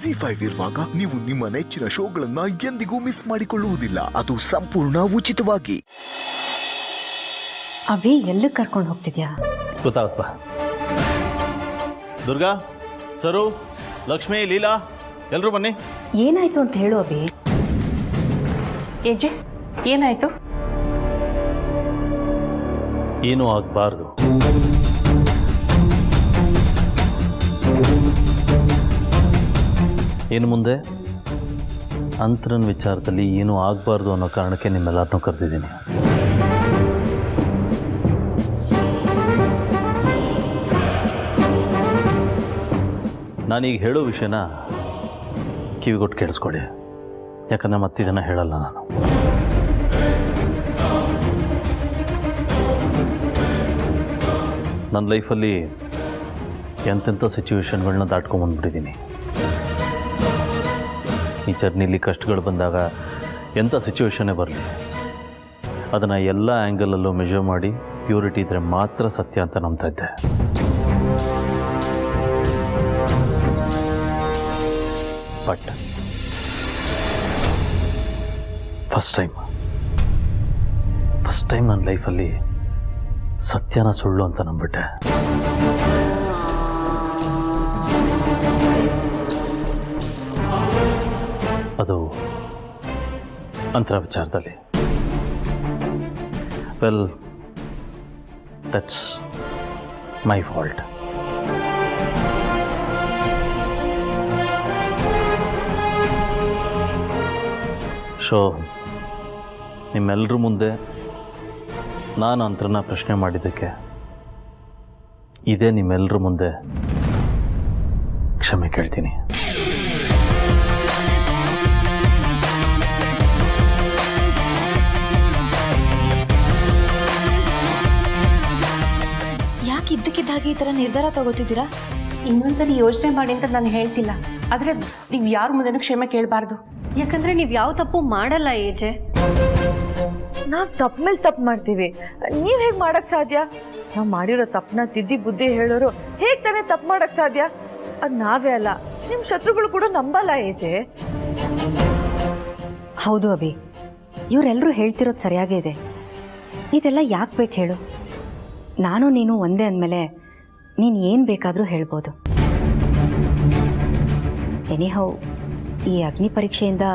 ZEE5 ಇರುವಾಗ ನೀವು ನಿಮ್ಮ ನೆಚ್ಚಿನ ಶೋಗಳನ್ನ ಎಂದಿಗೂ ಮಿಸ್ ಮಾಡಿಕೊಳ್ಳುವುದಿಲ್ಲ. ಅದು ಸಂಪೂರ್ಣ ಉಚಿತವಾಗಿ. ಅಭಿ ಎಲ್ಲಿಗೆ ಕರ್ಕೊಂಡು ಹೋಗ್ತಿದ್ಯಾ? ಗೊತ್ತಾಗಪ್ಪ. ದುರ್ಗಾ, ಸರು, ಲಕ್ಷ್ಮಿ, ಲೀಲಾ ಎಲ್ಲರೂ ಬನ್ನಿ. ಏನಾಯ್ತು ಅಂತ ಹೇಳು ಅಭಿ. ಏಜೆ ಏನಾಯ್ತು? ಏನೂ ಆಗಬಾರ್ದು. ಇನ್ನು ಮುಂದೆ ಅಂತರನ ವಿಚಾರದಲ್ಲಿ ಏನೂ ಆಗಬಾರ್ದು ಅನ್ನೋ ಕಾರಣಕ್ಕೆ ನಿಮ್ಮೆಲ್ಲರನ್ನೂ ಕರೆದಿದ್ದೀನಿ. ನಾನೀಗ ಹೇಳೋ ವಿಷಯನ ಕಿವಿಗೊಟ್ಟು ಕೇಳಿಸ್ಕೊಳ್ಳಿ, ಯಾಕಂದರೆ ಮತ್ತಿದನ್ನು ಹೇಳಲ್ಲ ನಾನು. ನನ್ನ ಲೈಫಲ್ಲಿ ಎಂತೆಂಥ ಸಿಚುವೇಶನ್ಗಳನ್ನ ದಾಟ್ಕೊಂಬಂದ್ಬಿಟ್ಟಿದ್ದೀನಿ. ಈ ಜರ್ನಿಲಿ ಕಷ್ಟಗಳು ಬಂದಾಗ ಎಂಥ ಸಿಚುವೇಶನ್ನೇ ಬರಲಿ, ಅದನ್ನು ಎಲ್ಲ ಆ್ಯಂಗಲಲ್ಲೂ ಮೆಜರ್ ಮಾಡಿ ಪ್ಯೂರಿಟಿ ಇದ್ದರೆ ಮಾತ್ರ ಸತ್ಯ ಅಂತ ನಂಬ್ತಾ ಇದ್ದೆ. ಬಟ್ ಫಸ್ಟ್ ಟೈಮ್ ನನ್ನ ಲೈಫಲ್ಲಿ ಸತ್ಯನ ಸುಳ್ಳು ಅಂತ ನಂಬಿಟ್ಟೆ. ಅದು ಅಂತರ ವಿಚಾರದಲ್ಲಿ. Well, that's my fault. So ನಿಮ್ಮೆಲ್ಲರ ಮುಂದೆ ನಾನು ಅಂತರನ್ನ ಪ್ರಶ್ನೆ ಮಾಡಿದ್ದಕ್ಕೆ ಇದೇ ನಿಮ್ಮೆಲ್ಲರ ಮುಂದೆ ಕ್ಷಮೆ ಕೇಳ್ತೀನಿ. ಯಾಕೆ ಇದ್ದಕ್ಕಿದ್ದಾಗೆ ಈ ಥರ ನಿರ್ಧಾರ ತಗೋತಿದ್ದೀರಾ? ಇನ್ನೊಂದ್ಸಲಿ ಯೋಚನೆ ಮಾಡಿ ಅಂತ ನಾನು ಹೇಳ್ತಿಲ್ಲ, ಆದರೆ ನೀವು ಯಾರ ಮುಂದೆನೂ ಕ್ಷಮೆ ಕೇಳಬಾರ್ದು. ಯಾಕಂದ್ರೆ ನೀವು ಯಾವ ತಪ್ಪು ಮಾಡಲ್ಲ ಏಜೆ. ನಾವು ತಪ್ಪು ಮೇಲೆ ತಪ್ಪು ಮಾಡ್ತೀವಿ, ನೀವು ಹೇಗೆ ಮಾಡಕ್ ಸಾಧ್ಯ? ನಾವು ಮಾಡಿರೋ ತಪ್ಪನ್ನ ತಿದ್ದಿ ಬುದ್ಧಿ ಹೇಳೋರು ಹೇಗೆ ತಾನೇ ತಪ್ಪು ಮಾಡಕ್ ಸಾಧ್ಯ? ಅದು ನಾವೇ ಅಲ್ಲ, ನಿಮ್ಮ ಶತ್ರುಗಳು ಕೂಡ ನಂಬಲ್ಲ ಏಜೆ. ಹೌದು ಅಭಿ, ಇವರೆಲ್ಲರೂ ಹೇಳ್ತಿರೋದು ಸರಿಯಾಗೇ ಇದೆ. ಇದೆಲ್ಲ ಯಾಕೆ ಬೇಕು ಹೇಳು? ನಾನು ನೀನು ಒಂದೇ ಅಂದಮೇಲೆ ನೀನು ಏನು ಬೇಕಾದರೂ ಹೇಳ್ಬೋದು. ಎನಿಹೌ, ಈ ಅಗ್ನಿ ಪರೀಕ್ಷೆಯಿಂದ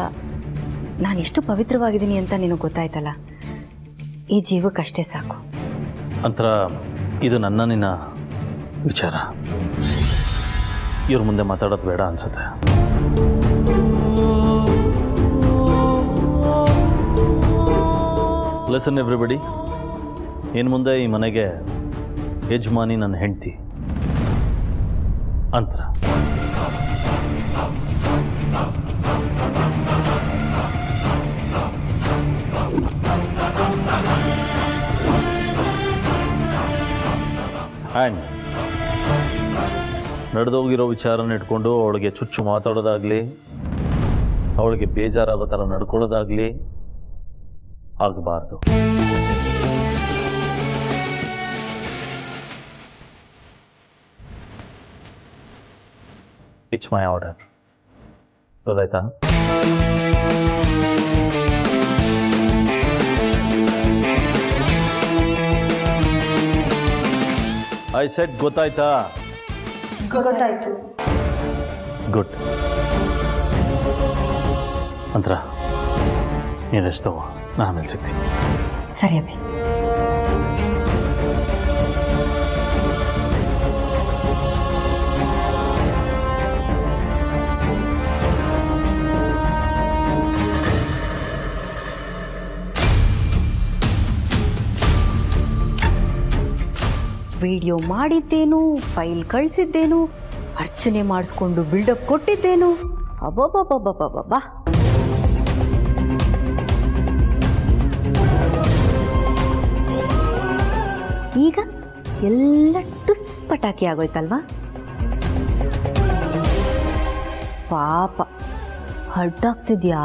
ನಾನು ಎಷ್ಟು ಪವಿತ್ರವಾಗಿದ್ದೀನಿ ಅಂತ ನಿನಗೆ ಗೊತ್ತಾಯ್ತಲ್ಲ, ಈ ಜೀವಕ್ಕಷ್ಟೇ ಸಾಕು. ಅಂತರ ಇದು ನಿನ್ನ ವಿಚಾರ, ಇವ್ರ ಮುಂದೆ ಮಾತಾಡೋದು ಬೇಡ ಅನ್ಸುತ್ತೆ. ಲಿಸನ್ ಎವ್ರಿಬಡಿ, ಇನ್ನು ಮುಂದೆ ಈ ಮನೆಗೆ ಯಜಮಾನಿ ನನ್ನ ಹೆಂಡತಿ ಅಂತರ. ಆ್ಯಂಡ್ ನಡೆದೋಗಿರೋ ವಿಚಾರನ ಇಟ್ಕೊಂಡು ಅವಳಿಗೆ ಚುಚ್ಚು ಮಾತಾಡೋದಾಗಲಿ, ಅವಳಿಗೆ ಬೇಜಾರಾಗೋ ಥರ ನಡ್ಕೊಳ್ಳೋದಾಗಲಿ ಆಗಬಾರ್ದು. It's my order. ಗೊತ್ತಾಯ್ತಾ? ಐ ಸೆಡ್ ಗೊತ್ತಾಯ್ತಾ? ಗೊತ್ತಾಯ್ತು. ಗುಡ್. ಅಂತರ ನೀನು ರೆಸ್ಟ್ ತಗೋ, ನಾನು ಆಮೇಲೆ ಸಿಗ್ತೀನಿ. ಸರಿ ಅಭಿ. ವಿಡಿಯೋ ಮಾಡಿದ್ದೇನು, ಫೈಲ್ ಕಳಿಸಿದ್ದೇನು, ಅರ್ಚನೆ ಮಾಡಿಸ್ಕೊಂಡು ಬಿಲ್ಡಪ್ ಕೊಟ್ಟಿದ್ದೇನು. ಅಬ್ಬಬ್ಬಬ್ಬಬ್ಬಬ್ಬಬ್ಬಾ. ಈಗ ಎಲ್ಲ ಟುಸ್ ಪಟಾಕಿ ಆಗೋಯ್ತಲ್ವಾ? ಪಾಪ ಹರ್ಟಾಗ್ತಿದ್ಯಾ?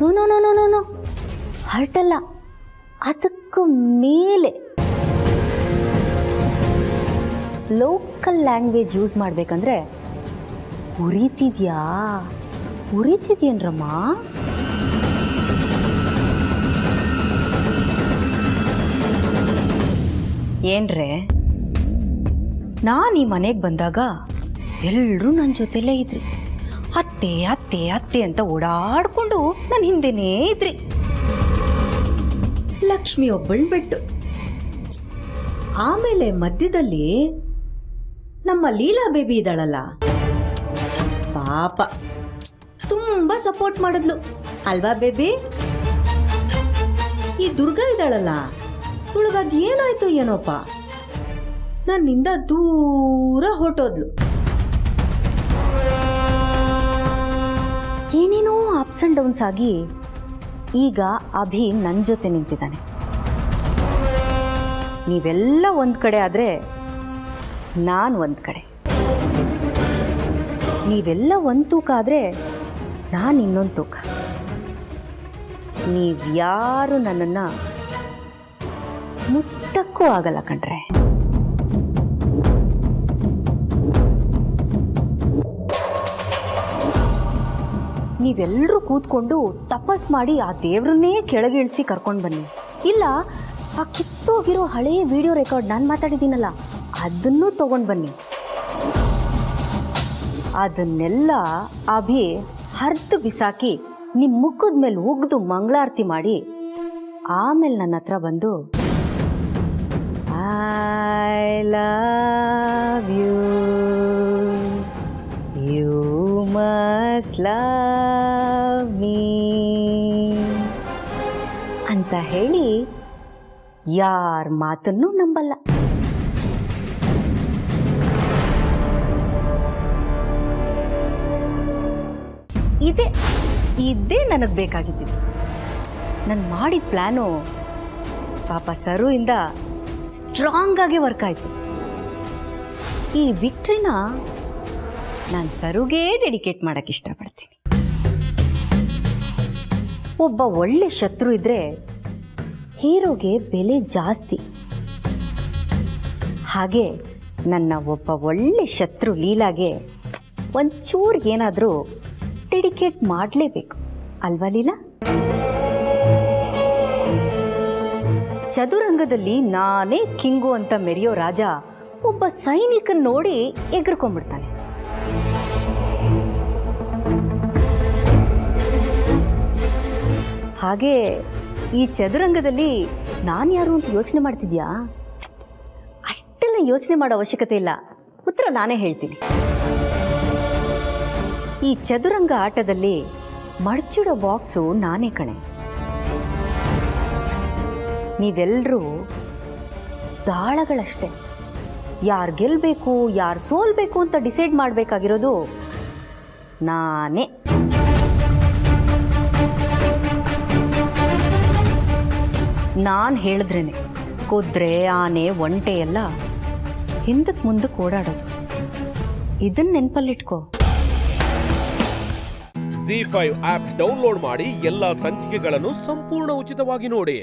No no no no no, ಹರ್ಟಲ್ಲ, ಅದಕ್ಕೂ ಮೇಲೆ ಲೋಕಲ್ ಲ್ಯಾಂಗ್ವೇಜ್ ಯೂಸ್ ಮಾಡಬೇಕಂದ್ರೆ ಉರಿತಿದ್ಯೇನ್ರಮ್ಮ? ಏನ್ರೆ, ನಾನು ಈ ಮನೆಗೆ ಬಂದಾಗ ಎಲ್ಲರೂ ನನ್ನ ಜೊತೆಲೇ ಇದ್ರಿ. ಅತ್ತೆ ಅತ್ತೆ ಅತ್ತೆ ಅಂತ ಓಡಾಡ್ಕೊಂಡು ನನ್ನ ಹಿಂದೆನೇ ಇದ್ರಿ. ಲಕ್ಷ್ಮಿ ಒಬ್ಬಳನ್ನ ಬಿಟ್ಟು. ಆಮೇಲೆ ಮಧ್ಯದಲ್ಲಿ ನಮ್ಮ ಲೀಲಾ ಬೇಬಿ ಇದ್ದಾಳಲ್ಲ, ಪಾಪ ತುಂಬಾ ಸಪೋರ್ಟ್ ಮಾಡಿದ್ಲು ಅಲ್ವಾ ಬೇಬಿ? ಈ ದುರ್ಗಾ ಇದ್ದಾಳಲ್ಲ, ಇವಳಿಗದ್ ಏನಾಯ್ತು ಏನೋಪ್ಪ, ನನ್ನಿಂದ ದೂರ ಹೊರಟೋದ್ಲು. ಏನೇನೋ ಅಪ್ಸ್ ಅಂಡ್ ಡೌನ್ಸ್ ಆಗಿ ಈಗ ಅಭಿ ನನ್ನ ಜೊತೆ ನಿಂತಿದ್ದಾನೆ. ನೀವೆಲ್ಲ ಒಂದು ಕಡೆ ಆದರೆ ನಾನು ಒಂದು ಕಡೆ, ನೀವೆಲ್ಲ ಒಂದು ತೂಕ ಆದರೆ ನಾನು ಇನ್ನೊಂದು ತೂಕ. ನೀವ್ಯಾರು ನನ್ನನ್ನು ಮುಟ್ಟಕ್ಕೂ ಆಗಲ್ಲ ಕಣ್ರೆ. ನೀವೆಲ್ಲರೂ ಕೂತ್ಕೊಂಡು ತಪಸ್ ಮಾಡಿ ಆ ದೇವ್ರನ್ನೇ ಕೆಳಗೆ ಇಳಿಸಿ ಕರ್ಕೊಂಡು ಬನ್ನಿ. ಇಲ್ಲ, ಆ ಕಿತ್ತೋಗಿರೋ ಹಳೆಯ ವಿಡಿಯೋ ರೆಕಾರ್ಡ್ ನಾನು ಮಾತಾಡಿದ್ದೀನಲ್ಲ, ಅದನ್ನೂ ತಗೊಂಡು ಬನ್ನಿ. ಅದನ್ನೆಲ್ಲ ಅಭಿ ಹರಿದು ಬಿಸಾಕಿ ನಿಮ್ಮ ಮುಖದ ಮೇಲೆ ಉಗ್ದು ಮಂಗಳಾರತಿ ಮಾಡಿ ಆಮೇಲೆ ನನ್ನ ಹತ್ರ ಬಂದು I love you, you must love me ಅಂತ ಹೇಳಿ ಯಾರ ಮಾತನ್ನೂ ನಂಬಲ್ಲ. ಇದೇ ನನಗೆ ಬೇಕಾಗಿದ್ದು. ನಾನು ಮಾಡಿದ ಪ್ಲ್ಯಾನು ಪಾಪ ಸರು ಇಂದ ಸ್ಟ್ರಾಂಗ್ ಆಗಿ ವರ್ಕ್ ಆಯಿತು. ಈ ವಿಕ್ಟ್ರಿನ ನಾನು ಸರುಗೇ ಡೆಡಿಕೇಟ್ ಮಾಡೋಕ್ಕೆ ಇಷ್ಟಪಡ್ತೀನಿ. ಒಬ್ಬ ಒಳ್ಳೆ ಶತ್ರು ಇದ್ದರೆ ಹೀರೋಗೆ ಬೆಲೆ ಜಾಸ್ತಿ. ಹಾಗೆ ನನ್ನ ಒಬ್ಬ ಒಳ್ಳೆ ಶತ್ರು ಲೀಲಾಗೆ ಒಂಚೂರು ಏನಾದರೂ ಡೆಡಿಕೇಟ್ ಮಾಡಲೇಬೇಕು ಅಲ್ವಾ ಲೀಲಾ? ಚದುರಂಗದಲ್ಲಿ ನಾನೇ ಕಿಂಗು ಅಂತ ಮೆರೆಯೋ ರಾಜ ಒಬ್ಬ ಸೈನಿಕನ ನೋಡಿ ಎಗರ್ಕೊಂಡ್ಬಿಡ್ತಾನೆ. ಹಾಗೆ ಈ ಚದುರಂಗದಲ್ಲಿ ನಾನು ಯಾರು ಅಂತ ಯೋಚನೆ ಮಾಡ್ತಿದ್ಯಾ? ಅಷ್ಟೆಲ್ಲ ಯೋಚನೆ ಮಾಡೋ ಅವಶ್ಯಕತೆ ಇಲ್ಲ, ಉತ್ತರ ನಾನೇ ಹೇಳ್ತೀನಿ. ಈ ಚದುರಂಗ ಆಟದಲ್ಲಿ ಮಡಚಿಡೋ ಬಾಕ್ಸು ನಾನೇ ಕಣೆ. ನೀವೆಲ್ಲರೂ ದಾಳಗಳಷ್ಟೇ. ಯಾರು ಗೆಲ್ಲಬೇಕು ಯಾರು ಸೋಲ್ಬೇಕು ಅಂತ ಡಿಸೈಡ್ ಮಾಡಬೇಕಾಗಿರೋದು ನಾನೇ. ನಾನು ಹೇಳಿದ್ರೇನೆ ಕುದುರೆ ಆನೆ ಒಂಟೆ ಎಲ್ಲ ಹಿಂದಕ್ಕೆ ಮುಂದಕ್ಕೆ ಓಡಾಡೋದು. ಇದನ್ನ ನೆನಪಲ್ಲಿಟ್ಕೋ. ZEE5 ಆಪ್ ಡೌನ್ಲೋಡ್ ಮಾಡಿ ಎಲ್ಲಾ ಸಂಚಿಕೆಗಳನ್ನು ಸಂಪೂರ್ಣ ಉಚಿತವಾಗಿ ನೋಡಿ.